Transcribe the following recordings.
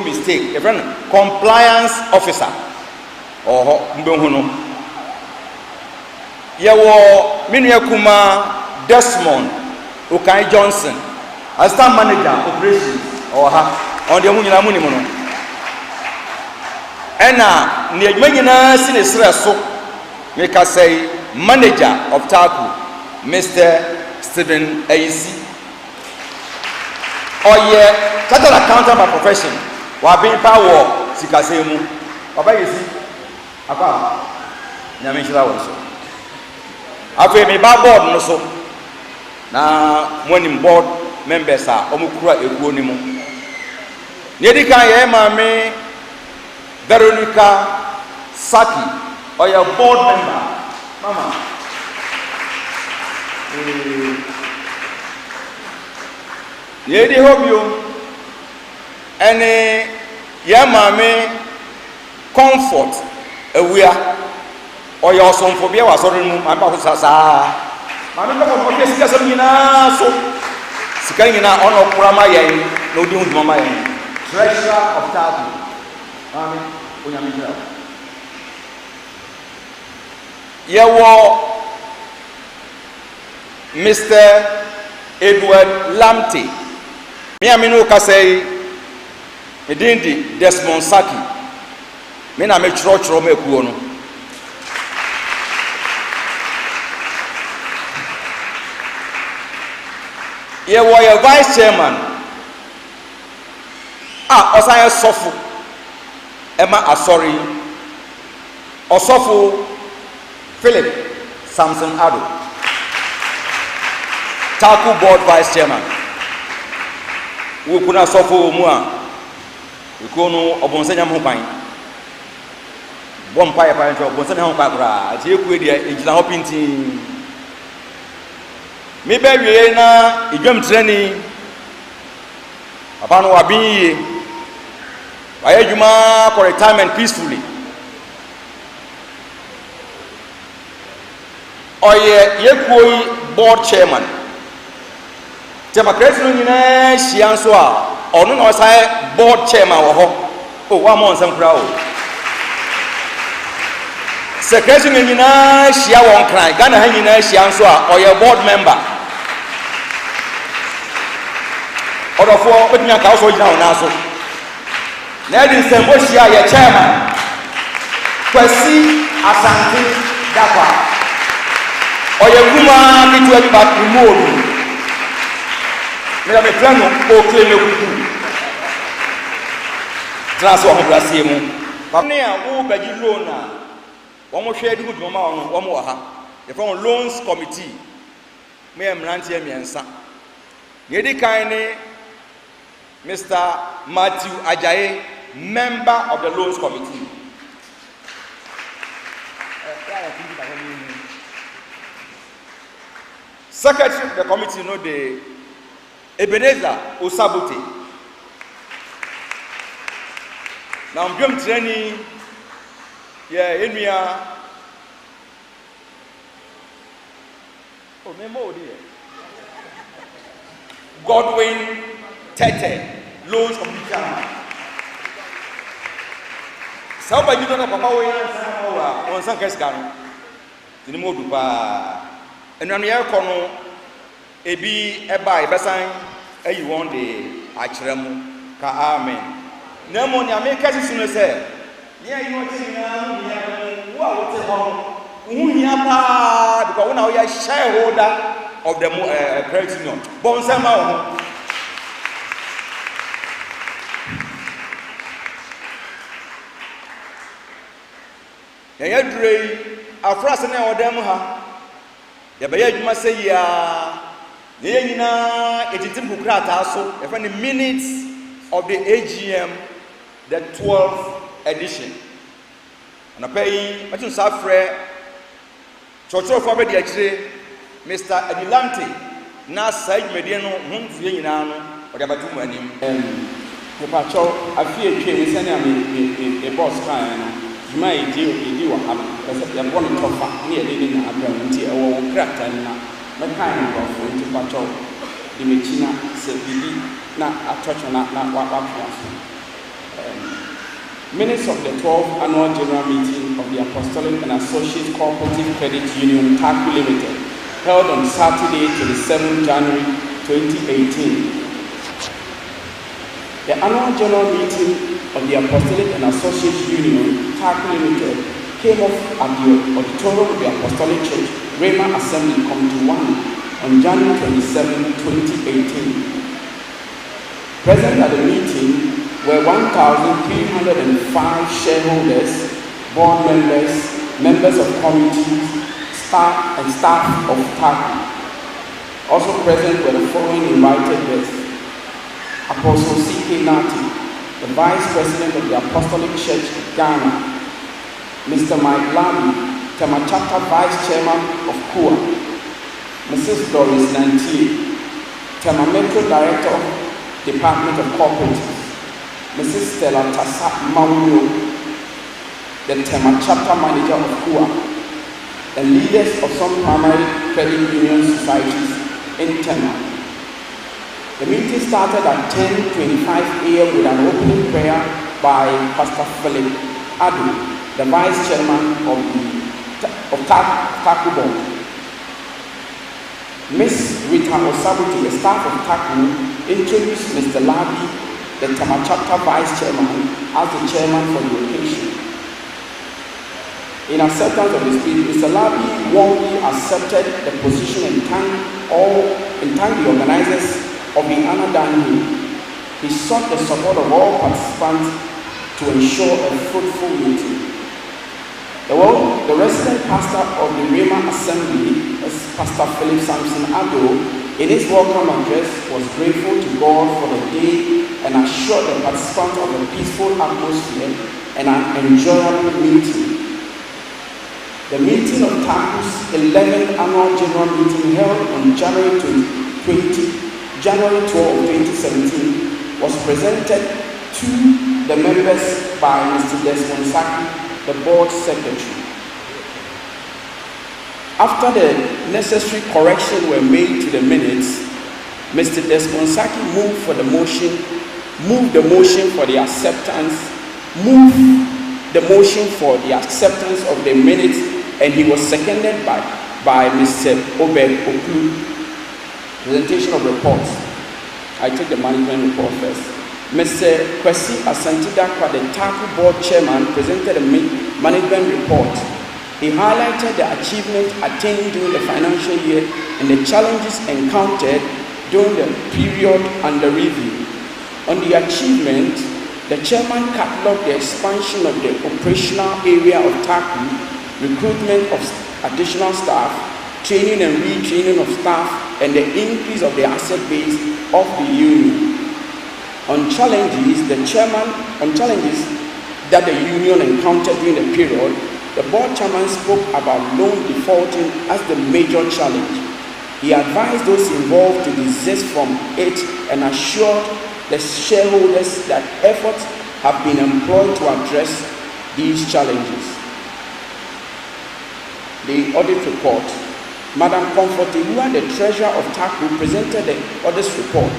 mistake. A friend, compliance officer. Oh, mbehuno. Yewo Minua Kuma Desmond Okai Johnson, assistant manager operations. Oh ha, on the munyina munimono. Ena ni adwuma nyina sine sere so. Make us say manager of Taku, Mr. Stephen AC. Oye, chartered accountant by profession. Wa bin power sikasemu. Baba yesi. Apa? Nyame shira wo so. Afi me ba board no so. Na morning board members a omukura ekuo ni mu. Nedi kan ye ma me Veronica Saki, or your board member, Mama. Nedi hope you any yamame comfort we are or your son for beer was on my papa. Mamma, so Sikana on of Rama, no doing Mama, treasurer of Tabu. Yawo Mr. Edward Lamte. Me aminu ka say Edindi Desmond Saki. Me na me chro me kuo no. Yawo your vice chairman. Osaya Sofu. Emma Asori. Osofu Philip Samson Ado, Taku board vice chairman. We could not suffer more. We could no Obonsanya Mupai. One pie parent of Bonsanya Mupabra, as you could in the hoping team. Maybe we na a training upon Wabi. I had you for retirement peacefully. Oye yekoi board chairman democracy no nyina hia nso a ono na osai board chairman wo ho o wa mo nsam kra o secretary no nyina hia won kran Ghana ha nyina hia nso a oye board member odofo otinya ka so nyina ona so na edi nsembo hia ye chairman Kwasi Asante Dakwa Oye kuma kitu ebi ba kumodu. Me plan no o claim e kuku. Transfer ho brase mu. Ne a wo baji loan a wo mo hwe edi guduma ma wo mo ha. The from loans committee. Me emrante emiensa. Ye di kan ni Mr. Matthew Ajayi, member of the loans committee. Secretary of the committee, you know, the Ebenezer Osabote. Now, I'm training. Yeah, in me. Oh, me more dear. Godwin Tete, loans committee. Somebody you don't know, Papa, we are on some case. The more do pa. And when we are kono ebi eba ebesan ayi one day akyeremu ka amen na mo nya me kasi sunu se nya yi wo tina nya wo a wo te ho hu nya pa because we na we are shareholder of the credit union bon sama wo ya dure afrase na odam ha ya baye adwuma say ya ye nyina etitim kukrata so e fa the minutes of the AGM, the 12th edition and pay matun safre chocho for be dia kire Mr. Adilante na side media no hunfie nyina no o da batu anim e pa cho afie twe ni sane am e boss kan no juma idi wa ham ese ya bon tofa ni e de na abra nti e wo krata na me kan no for nti pa cho di mechina se bibi na atocho na wa Minutes of the 12th Annual General Meeting of the Apostolic and Associates Cooperative Credit Union TACU Limited, held on Saturday, 27 January 2018. The Annual General Meeting of the Apostolic and Associates Union TACU Limited came off at the auditorium of the Apostolic Church, Rhema Assembly Committee 1 on January 27, 2018. Present at the meeting were 1,305 shareholders, board members, members of committees, staff of TACU. Also present were the following invited guests: Apostle C.K. Nati, the Vice President of the Apostolic Church, Ghana; Mr. Mike Labi, Tema Chapter Vice Chairman of KUA; Mrs. Doris Nantie, Tema Metro Director, Department of Co-operatives; Mrs. Stella Tassa Mauno, the Tema Chapter Manager of KUA, and leaders of some primary credit union societies in Tema. The meeting started at 10:25 a.m. with an opening prayer by Pastor Philip Adu, the Vice Chairman of TACU Board. Ms. Rita Osabuti, the staff of TACU, introduced Mr. Labi, the Tema Chapter Vice Chairman, as the chairman for the occasion. In acceptance of the speech, Mr. Labi warmly accepted the position and thanked the organizers of the honor done him. He sought the support of all participants to ensure a fruitful meeting. The resident pastor of the Rhema Assembly, Pastor Philip Samson Ado, in his welcome address was grateful to God for the day and assured the participants of a peaceful atmosphere and an enjoyable meeting. The meeting of TACU's 11th Annual General Meeting held on January 12, 2017 was presented to the members by Mr. Desmond Saki, the board secretary. After the necessary corrections were made to the minutes, Mr. Desmond Saki moved the motion for the acceptance of the minutes, and he was seconded by Mr. Obed Oklu. Presentation of reports. I take the management report first. Mr. Kwesi Asantidakwa, the TACU board chairman, presented a management report. He highlighted the achievements attained during the financial year and the challenges encountered during the period under review. On the achievement, the chairman catalogued the expansion of the operational area of TACU, recruitment of additional staff, training and retraining of staff, and the increase of the asset base of the union. On challenges that the union encountered during the period, the board chairman spoke about loan defaulting as the major challenge. He advised those involved to desist from it and assured the shareholders that efforts have been employed to address these challenges. The audit report. Madam Comfort, the treasurer of TACU, presented the audit report.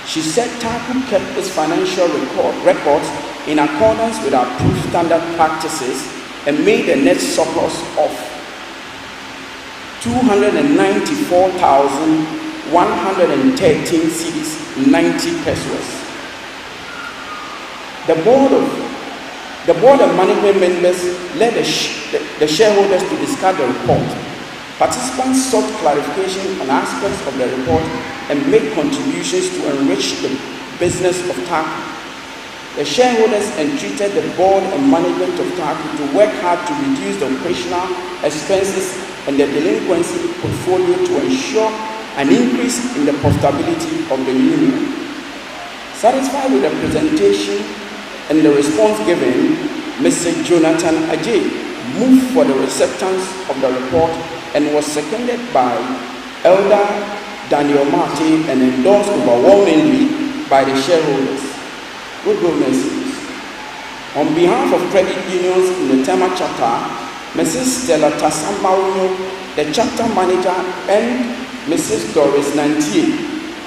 She said TACU kept its financial records in accordance with approved standard practices and made a net surplus of 294,113 cedis, 90 pesos. The board and management members led the shareholders to discuss the report. Participants sought clarification on aspects of the report and made contributions to enrich the business of TACU. The shareholders entreated the board and management of TACU to work hard to reduce the operational expenses and the delinquency portfolio to ensure an increase in the profitability of the union. Satisfied with the presentation and the response given, Mr. Jonathan Ajay moved for the acceptance of the report and was seconded by Elder Daniel Martin and endorsed overwhelmingly by the shareholders. Goodwill messages. On behalf of credit unions in the Tema chapter, Mrs. Stella Tassa Mauno, the chapter manager, and Mrs. Doris Nantie,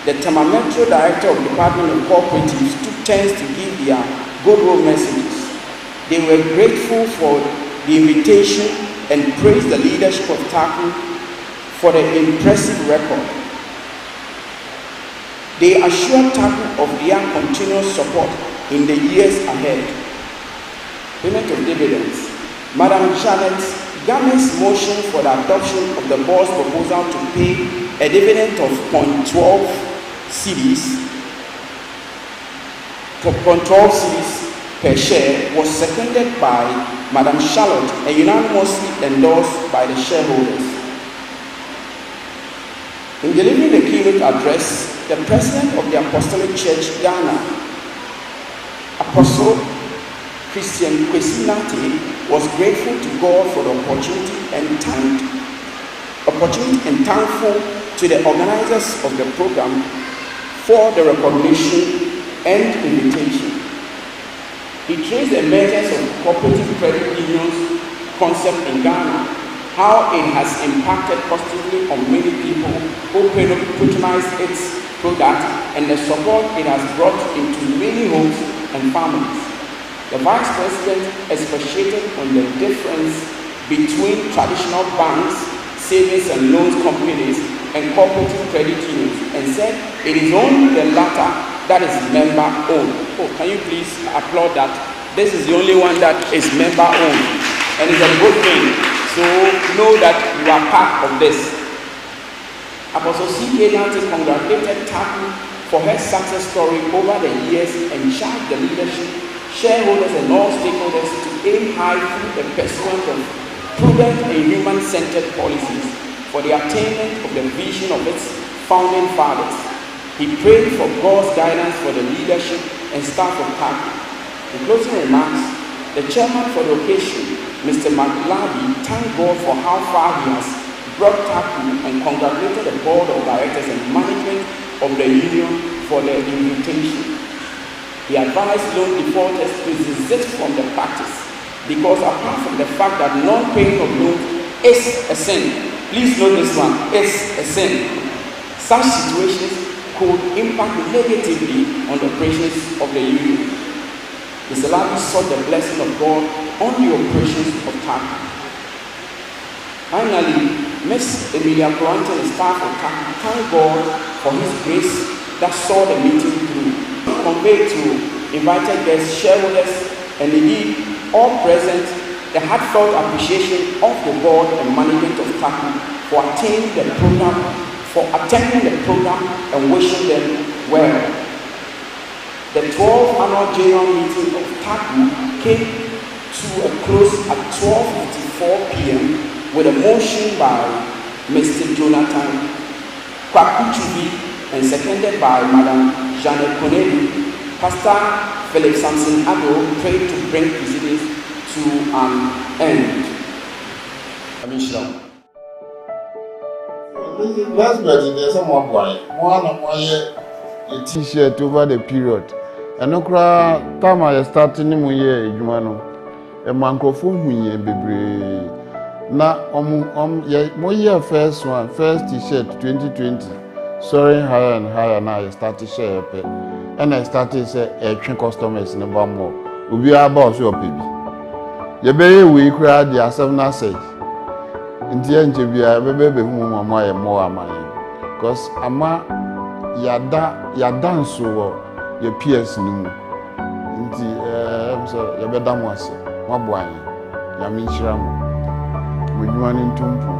the Tema Metro Director of Department of Co-operatives, took turns to give their goodwill messages. They were grateful for the invitation and praised the leadership of TACU for the impressive record. They assured TACU of their continuous support in the years ahead. Payment of dividends. Madam Janet Game's motion for the adoption of the board's proposal to pay a dividend of 0.12 cedis per share was seconded by Madam Charlotte and unanimously endorsed by the shareholders. In delivering the keynote address, the president of the Apostolic Church Ghana, Apostle Christian Kwesinati, was grateful to God for the opportunity and thankful to the organizers of the program for the recognition and invitation. He traced the emergence of cooperative credit unions concept in Ghana, how it has impacted positively on many people who patronize its product, and the support it has brought into many homes and families. The Vice President expatiated on the difference between traditional banks, savings and loans companies, and cooperative credit unions, and said it is only the latter that is member-owned. Oh, can you please applaud that? This is the only one that is member-owned, and it's a good thing. So know that you are part of this. Apostle C.K. Nante congratulated TACU for her success story over the years and charged the leadership, shareholders, and all stakeholders to aim high through the pursuit of prudent and human-centered policies for the attainment of the vision of its founding fathers. He prayed for God's guidance for the leadership and staff of TACU. In closing remarks, the chairman for the occasion, Mr. McLaby, thanked God for how far he has brought TACU and congratulated the board of directors and management of the union for their invitation. He advised loan defaulters to desist from the practice because apart from the fact that non-paying of loans is a sin, please note this one, it's a sin. Such situations could impact negatively on the operations of the union. Mr. Labi sought the blessing of God on the operations of TACU. Finally, Ms. Emilia Kurante and staff of TACU thank God for His grace that saw the meeting through. Conveyed to invited guests, shareholders, and indeed all present the heartfelt appreciation of the board and management of TACU for attending the program and wishing them well. The 12th annual general meeting of TACU came to a close at 12:54 p.m. with a motion by Mr. Jonathan Kwakuchubi and seconded by Madam Janet Konelu. Pastor Philip Samson Ado prayed to bring proceedings to an end. Last birthday, there's some boy. A t-shirt over the period. And no cry, time I started in my year, Jumano. A microphone, we baby. Now, my year first t-shirt 2020. Soaring higher and higher now, I started share pay. And I started say train customers in the more. We are about your baby. Your baby, we cried the 7 say. In the end, we are baby whom I am more money. Because Ama ya dance so your peers no. In the so your better was my boy. Yamin Shram. With one in Tumpu.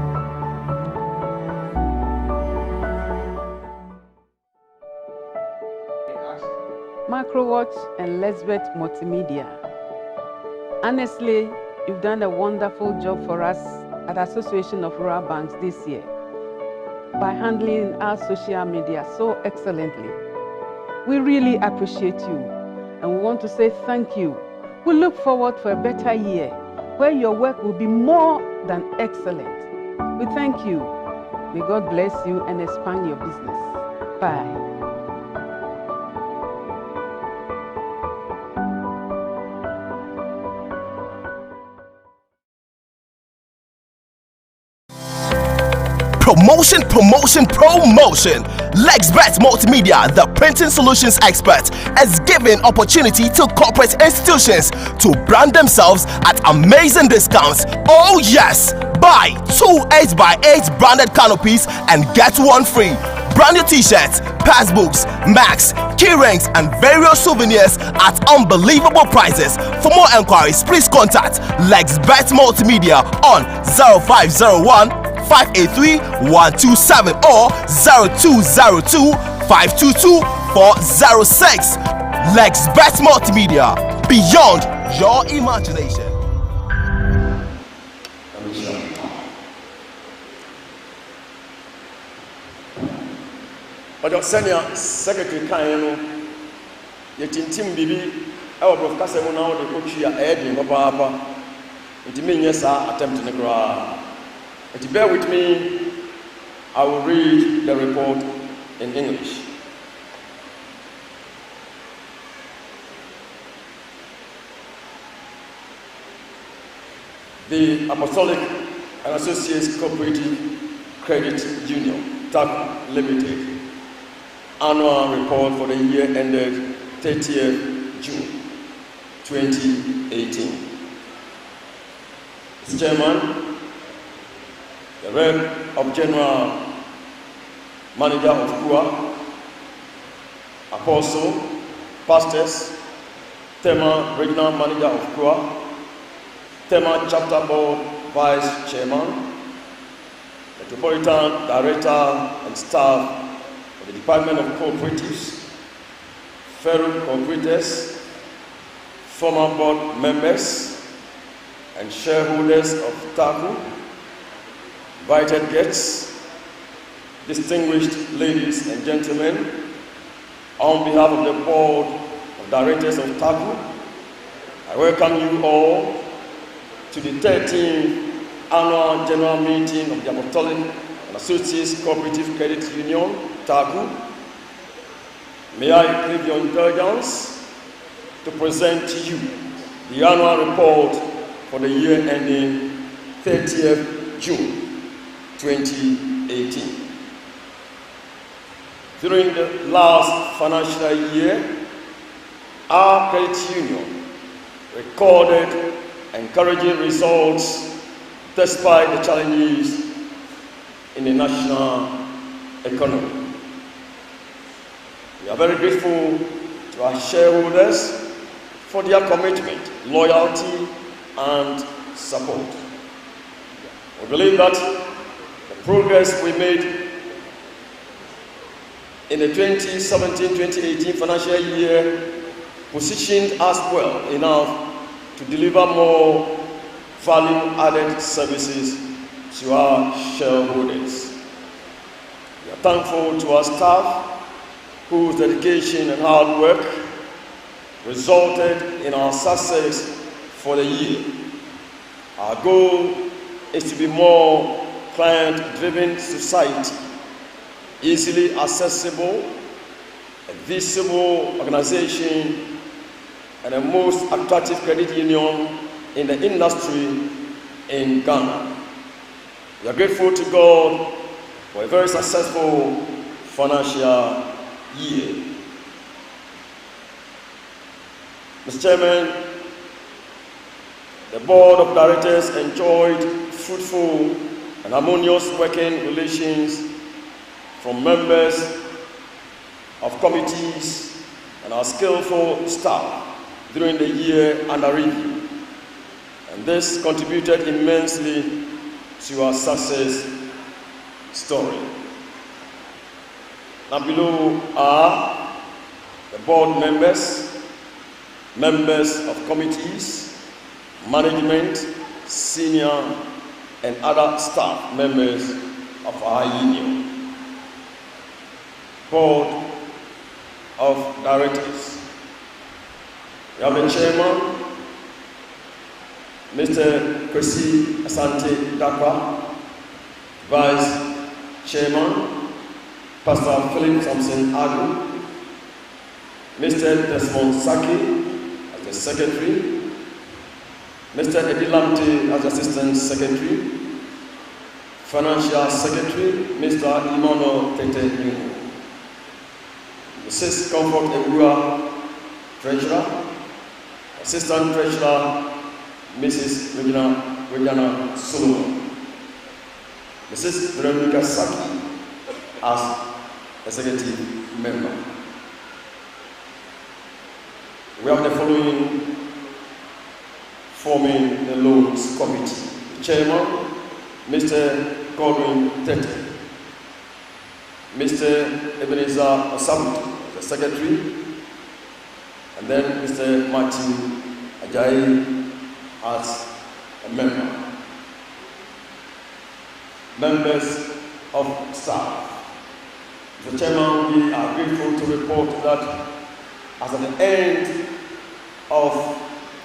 Macrowatch and Lesbeth Multimedia. Honestly, you've done a wonderful job for us at Association of Rural Banks this year by handling our social media so excellently. We really appreciate you and we want to say thank you. We look forward for a better year where your work will be more than excellent. We thank you. May God bless you and expand your business. Bye. Promotion, promotion, promotion. LexBet Multimedia, the printing solutions expert, is giving opportunity to corporate institutions to brand themselves at amazing discounts. Oh yes! Buy 2 8x8 branded canopies and get one free. Brand new t-shirts, passbooks, mags, key rings, and various souvenirs at unbelievable prices. For more enquiries, please contact LexBet Multimedia on 0501 583 127 or 0202 522 406. LexBet Multimedia, beyond your imagination. But senior secretary Kayano, yet in Tim Bibi, our broadcaster now the coach here, Eddie, Papa, it means yes, I attempt to negra. And bear with me, I will read the report in English. The Apostolic and Associates Cooperative Credit Union, TAC Limited, annual report for the year ended 30th June 2018. Mr. Chairman, the Rep of General Manager of KUA, Apostle, Pastors, Tema Regional Manager of KUA, Tema Chapter Board Vice Chairman, Metropolitan Director and staff of the Department of Co-operatives, fellow cooperators, former board members, and shareholders of TACU, invited guests, distinguished ladies and gentlemen, on behalf of the Board of Directors of TACU, I welcome you all to the 13th Annual General Meeting of the Apostolic and Associates Cooperative Credit Union, TACU. May I crave your indulgence to present to you the annual report for the year ending 30th June 2018. During the last financial year, our credit union recorded encouraging results despite the challenges in the national economy. We are very grateful to our shareholders for their commitment, loyalty, and support. We believe that the progress we made in the 2017-2018 financial year positioned us well enough to deliver more value-added services to our shareholders. We are thankful to our staff whose dedication and hard work resulted in our success for the year. Our goal is to be more client-driven society, easily accessible, a visible organization, and the most attractive credit union in the industry in Ghana. We are grateful to God for a very successful financial year. Mr. Chairman, the Board of Directors enjoyed fruitful and harmonious working relations from members of committees and our skillful staff during the year under review, and this contributed immensely to our success story. Now below are the board members, members of committees, management, senior and other staff members of our union. Board of Directors. We have the chairman, Mr. Kwesi Asante Dakwa, vice chairman, Pastor Philip Thompson Adu, Mr. Desmond Saki as the secretary, Mr. Eddie Lamte as assistant secretary, financial secretary, Mr. Imano Tete. Mrs. Comfort Ewura, Treasurer. Assistant Treasurer, Mrs. Regina Solomon. Mrs. Veronica Saki as Executive Member. We have the following forming the Loans Committee. The Chairman, Mr. Godwin Tete. Mr. Ebenezer Osabutu, the Secretary. And then Mr. Martin Ajayi as a member. Members of staff. The Chairman, we are grateful to report that as at the end of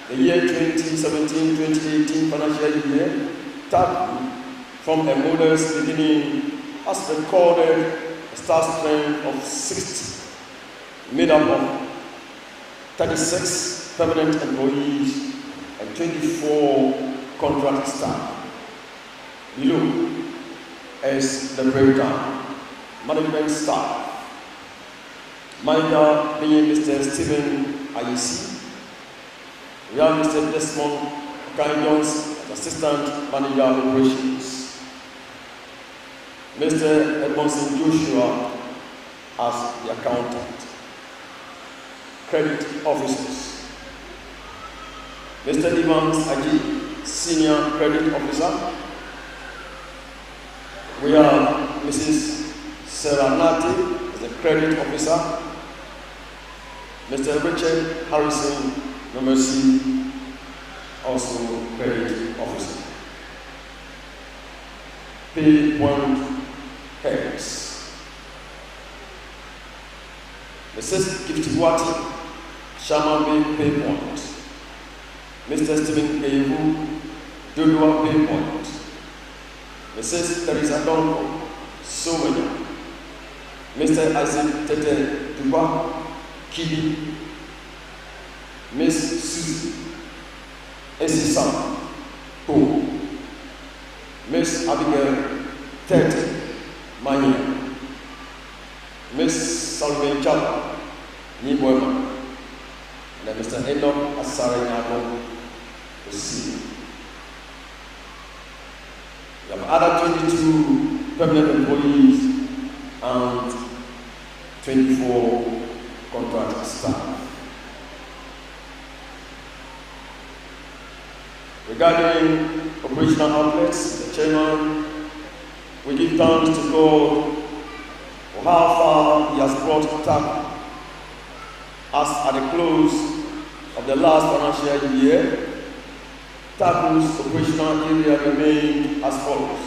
the year 2017-2018 financial year, TAG from a modest beginning has recorded a staff strength of 60, made up of 36 permanent employees and 24 contract staff. Below is the breakdown. Management staff. Manager being Mr. Stephen Ayesi. We have Mr. Desmond Jones as Assistant Manager of Operations. Mr. Edmondson Joshua as the Accountant. Credit Officers. Mr. Evans Aji, Senior Credit Officer. We have Mrs. Sarah Nati as the Credit Officer. Mr. Richard Harrison, Number C, also Credit Officer. Pay point heads. Mrs. Giftiwati, Shaman Pay Point. Mr. Stephen Ewu, Dodua Pay Point. Mrs. Teresa Donko, Somanya. Mr. Isaac Tete Duba, Kibi. Miss Susie Esisam, Po. Miss Abigail Tete Mania. Miss Salome Chapa, Niboema. And Mr. Enoch Asare Nabo, Osi. We have other 22 permanent employees and 24 contract staff. Regarding operational outlets, the Chairman, we give thanks to God for how far He has brought TAG. As at the close of the last financial year, TAG's operational area remained as follows.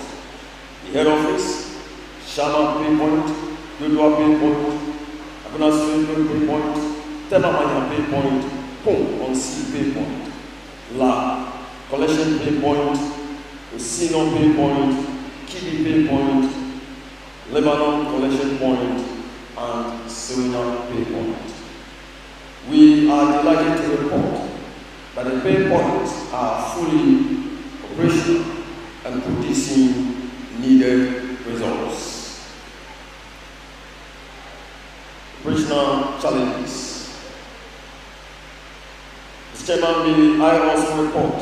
The head office, Shama Pay Point, Dodua Pay Point, Abuna Swindon Pay Point, Temamanya Pay Point, Pong on C Pay Point, La Collection Pay Point, Osino Pay Point, Kibi Pay Point, Lebanon Collection Point, and Serena Pay Point. We are delighted to report that the pay points are fully operational and producing needed results. Operational challenges. Mr. Chairman, may I also report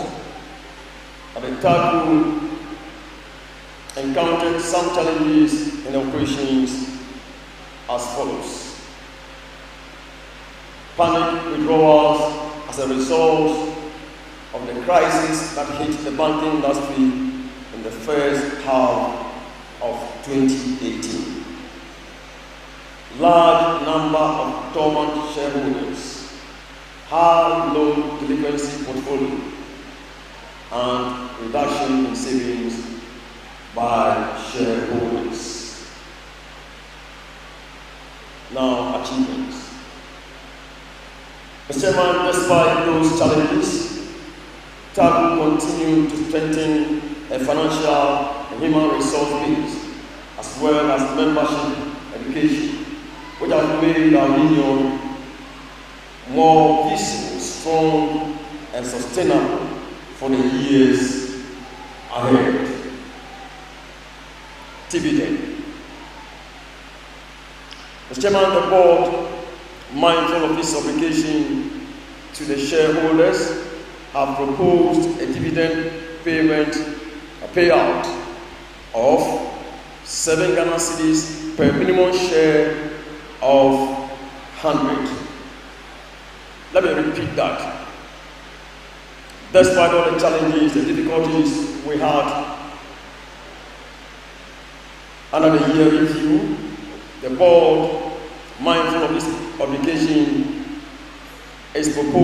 that the TAG encountered some challenges in operations as follows. Panic withdrawals as a result of the crisis that hit the banking industry in the first half of 2018. Large number of dormant shareholders, high low delinquency portfolio, and reduction in savings by shareholders. Now, achievements. Mr. Chairman, despite those challenges, TAG will continue to strengthen a financial and human resource base, as well as membership education, which has made our union more visible, strong, and sustainable for the years ahead. Dividend. Mr. Chairman, the board mindful of this obligation to the shareholders, have proposed a dividend payout of 7 Ghana cedis per minimum share of 100. Let me repeat that. Despite all the challenges, the difficulties we had under the year review, the board, mindful of this obligation, is proposing